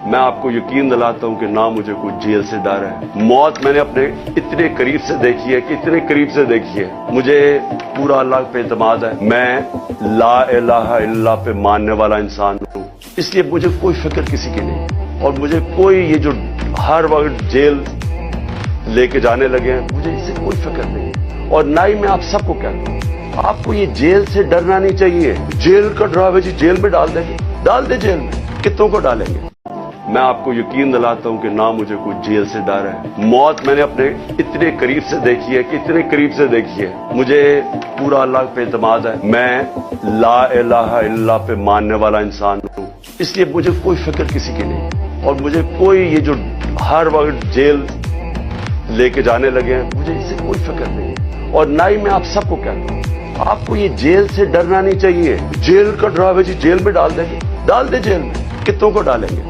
मैं आपको यकीन दिलाता हूं कि ना मुझे कोई जेल से डर है। मौत मैंने अपने इतने करीब से देखी है कि इतने करीब से देखी है। मुझे पूरा अल्लाह पे एतमाद है। मैं ला इलाहा इल्लल्लाह पे मानने वाला इंसान हूं, इसलिए मुझे कोई फिक्र किसी की नहीं। और मुझे कोई ये जो हर वक्त जेल लेके जाने लगे हैं, मुझे इससे कोई फिक्र नहीं है। और ना ही मैं आप सबको कहता हूं, आपको ये जेल से डरना नहीं चाहिए। जेल का डरावे जी जेल में डाल देंगे, डाल दे जेल में, कितनों को डालेंगे। मैं आपको यकीन दिलाता हूं कि ना मुझे कोई जेल से डर है। मौत मैंने अपने इतने करीब से देखी है कि इतने करीब से देखी है। मुझे पूरा अल्लाह पे एतमाद है। मैं ला इलाहा इल्लल्लाह पे मानने वाला इंसान हूं, इसलिए मुझे कोई फिक्र किसी की नहीं। और मुझे कोई ये जो हर वक्त जेल लेके जाने लगे हैं, मुझे इससे कोई फिक्र नहीं है। और ना ही मैं आप सबको कहता हूं, आपको ये जेल से डरना नहीं चाहिए। जेल का डरावे जी जेल में डाल देंगे, डाल दे जेल में, कितनों को डालेंगे।